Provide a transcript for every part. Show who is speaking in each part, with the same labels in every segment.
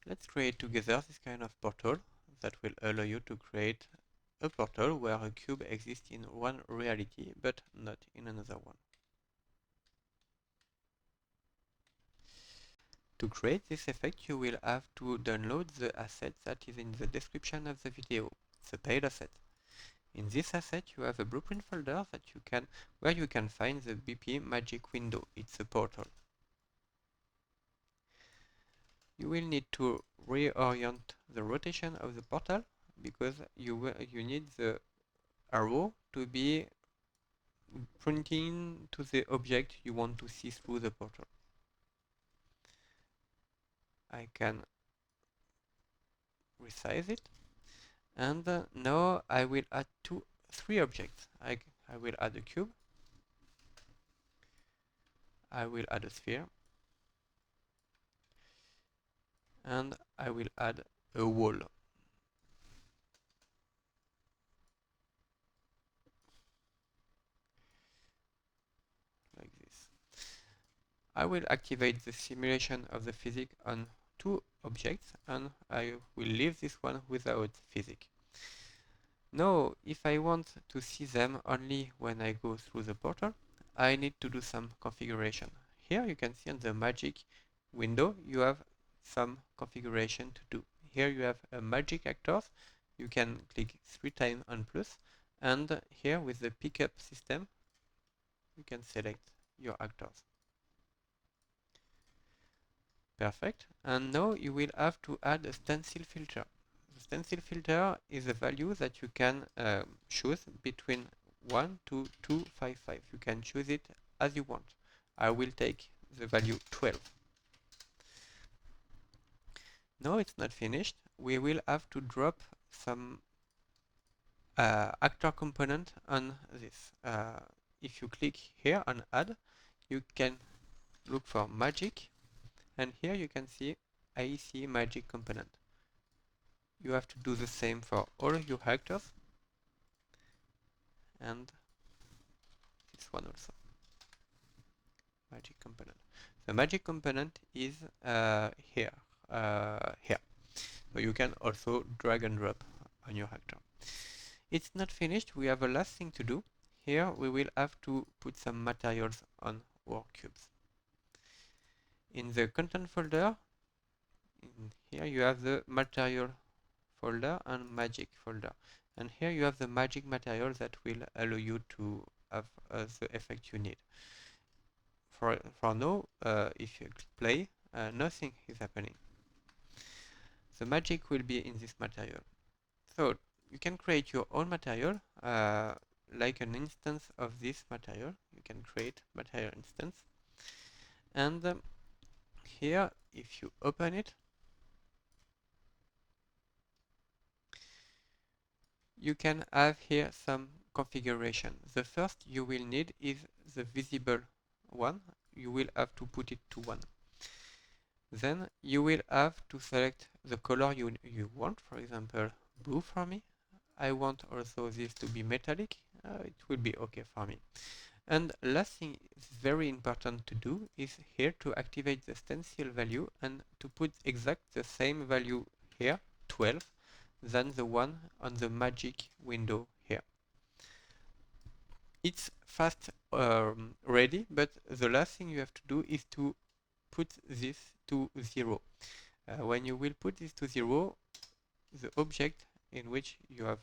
Speaker 1: Let's create together this kind of portal that will allow you to create a portal where a cube exists in one reality but not in another one. To create this effect, you will have to download the asset that is in the description of the video, the paid asset. In this asset, you have a blueprint folder where you can find the BP MagicWindow. It's a portal. You will need to reorient the rotation of the portal because you need the arrow to be pointing to the object you want to see through the portal. I can resize it, and now I will add three objects. I will add a cube, I will add a sphere, and I will add a wall. Like this. I will activate the simulation of the physics on two objects, and I will leave this one without physics. Now, if I want to see them only when I go through the portal, I need to do some configuration. Here you can see on the magic window you have some configuration to do. Here you have a magic actors. You can click 3 times on plus, and here with the pickup system you can select your actors. Perfect. And now you will have to add a stencil filter. The stencil filter is a value that you can choose between 1 to 255. You can choose it as you want. I will take the value 12. No, it's not finished. We will have to drop some actor component on this. If you click here on add, you can look for magic, and here you can see IEC magic component. You have to do the same for all your actors, and this one also. Magic component. The magic component is here. Here. So you can also drag and drop on your actor. It's not finished. We have a last thing to do. Here we will have to put some materials on our cubes. In the content folder, here you have the material folder and magic folder. And here you have the magic material that will allow you to have the effect you need. For now, if you play, nothing is happening. The magic will be in this material. So you can create your own material, like an instance of this material. You can create material instance. And here, if you open it, you can have here some configuration. The first you will need is the visible one. You will have to put it to 1. Then you will have to select the color you want. For example, blue for me. I want also this to be metallic. It will be okay for me. And last thing is very important to do is here to activate the stencil value and to put exact the same value here, 12, than the one on the magic window here. It's fast ready, but the last thing you have to do is to put this to 0. When you will put this to 0, the object in which you have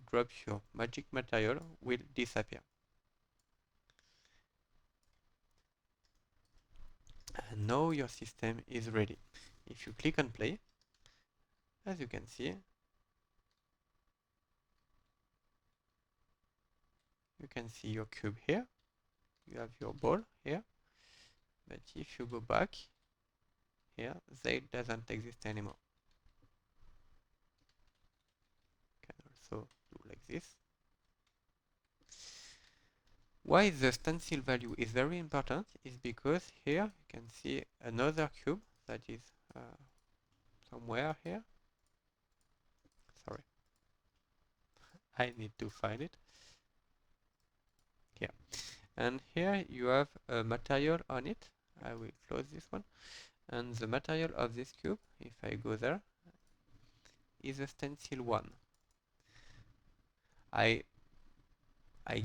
Speaker 1: dropped your magic material will disappear. And now your system is ready. If you click on play, as you can see, you can see your cube here. You have your ball here. But if you go back here, they doesn't exist anymore. You can also do like this. Why the stencil value is very important is because here you can see another cube that is somewhere here. Sorry, I need to find it. Here. And here you have a material on it. I will close this one. and the material of this cube, if I go there, is a stencil 1. I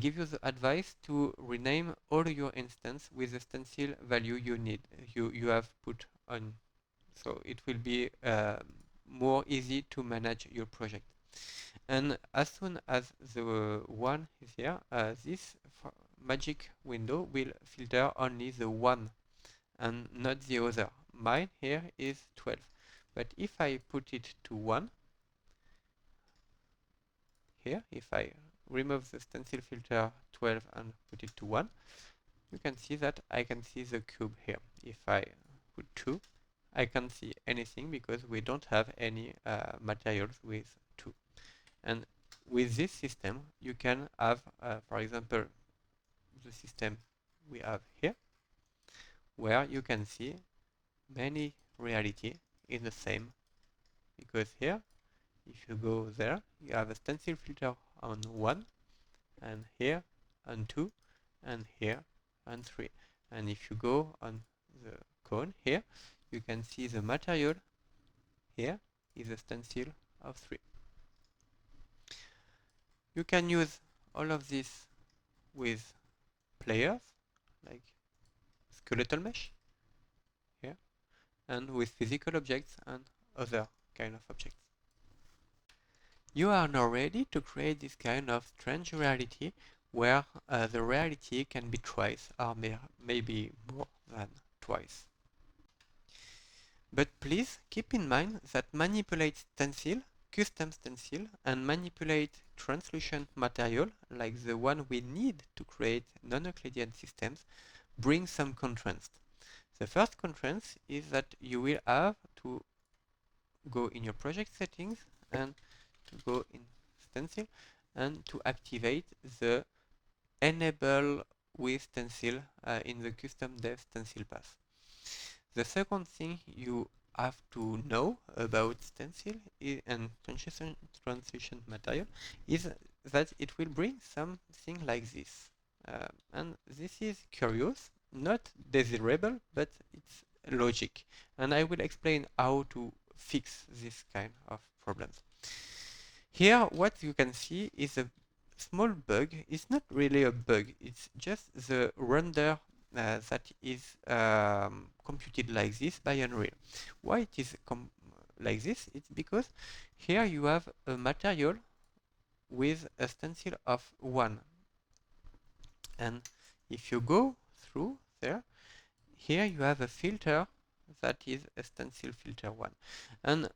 Speaker 1: give you the advice to rename all your instance with the stencil value you have put on, so it will be more easy to manage your project. And as soon as the one is here, this magic window will filter only the one and not the other. Mine here is 12, but if I put it to 1 here, if I remove the stencil filter 12 and put it to 1, you can see that I can see the cube here. If I put 2, I can't see anything because we don't have any materials with 2. And with this system, you can have, for example, the system we have here, where you can see many reality in the same, because here, if you go there, you have a stencil filter on 1, and here on 2, and here on 3. And if you go on the cone here, you can see the material here is a stencil of 3. You can use all of this with players, like skeletal mesh here, and with physical objects and other kind of objects. You are now ready to create this kind of strange reality where the reality can be twice or maybe more than twice. But please keep in mind that manipulate stencil, custom stencil, and manipulate translucent material like the one we need to create non-Euclidean systems bring some constraints. The first constraint is that you will have to go in your project settings and to go in stencil and to activate the enable with stencil in the custom dev stencil path. The second thing you have to know about stencil and transition material is that it will bring something like this. And this is curious, not desirable, but it's logic. And I will explain how to fix this kind of problems. Here, what you can see is a small bug. It's not really a bug, it's just the render that is computed like this by Unreal. Why it is like this? It's because here you have a material with a stencil of 1. And if you go through there, here you have a filter that is a stencil filter 1. And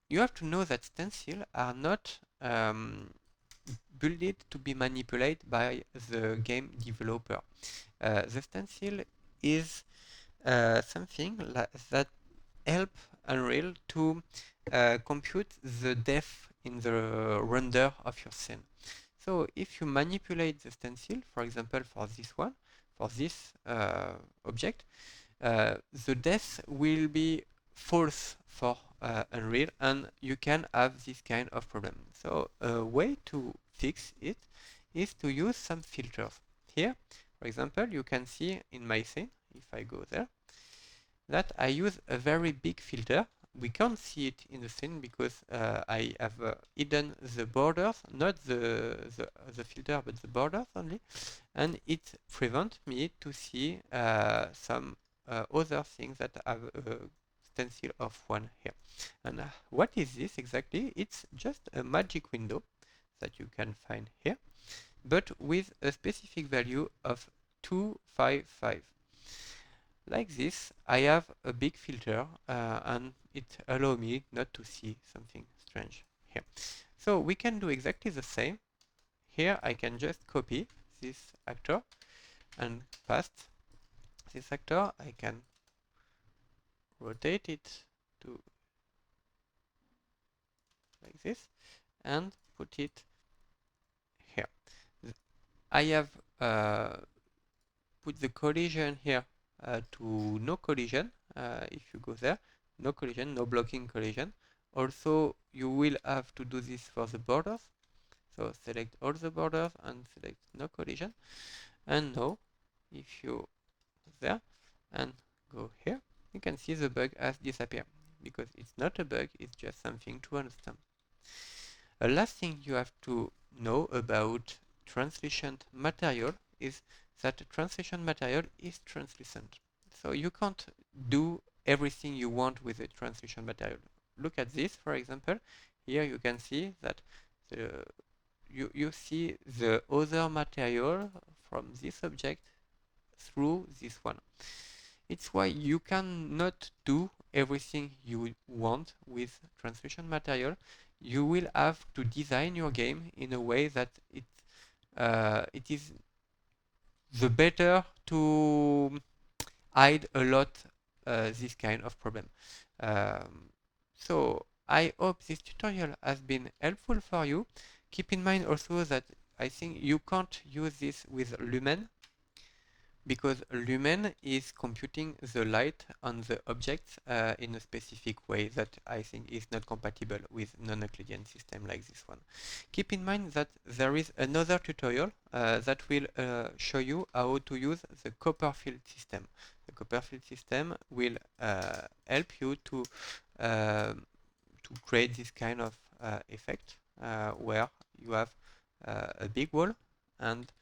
Speaker 1: you have to know that stencil are not built to be manipulated by the game developer. The stencil is something that help Unreal to compute the depth in the render of your scene. So if you manipulate the stencil, for example, for this one, for this object, the depth will be false for Unreal, and you can have this kind of problem. So a way to fix it is to use some filters. Here, for example, you can see in my scene, if I go there, that I use a very big filter. We can't see it in the scene because I have hidden the borders, not the filter, but the borders only, and it prevents me to see some other things that have a stencil of 1 here. And what is this exactly? It's just a magic window that you can find here, but with a specific value of 255. Like this, I have a big filter and it allows me not to see something strange here. So we can do exactly the same. Here I can just copy this actor and paste this actor. I can rotate it to like this and put it here. I have put the collision here to no collision. If you go there, no collision, no blocking collision. Also, you will have to do this for the borders. So select all the borders and select no collision. And now, if you there and go here, you can see the bug has disappeared, because it's not a bug, it's just something to understand. A last thing you have to know about translucent material is that translation material is translucent. So you can't do everything you want with a translation material. Look at this, for example. Here you can see that you see the other material from this object through this one. It's why you cannot do everything you want with translucent material. You will have to design your game in a way that it is the better to hide a lot this kind of problem. So I hope this tutorial has been helpful for you. Keep in mind also that I think you can't use this with Lumen, because Lumen is computing the light on the objects in a specific way that I think is not compatible with non-Euclidean system like this one. Keep in mind that there is another tutorial that will show you how to use the Copperfield system. The Copperfield system will help you to create this kind of effect where you have a big wall, and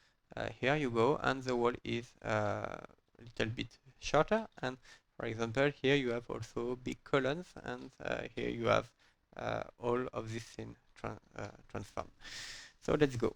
Speaker 1: here you go, and the wall is a little bit shorter, and for example here you have also big columns, and here you have all of this in transform. So let's go.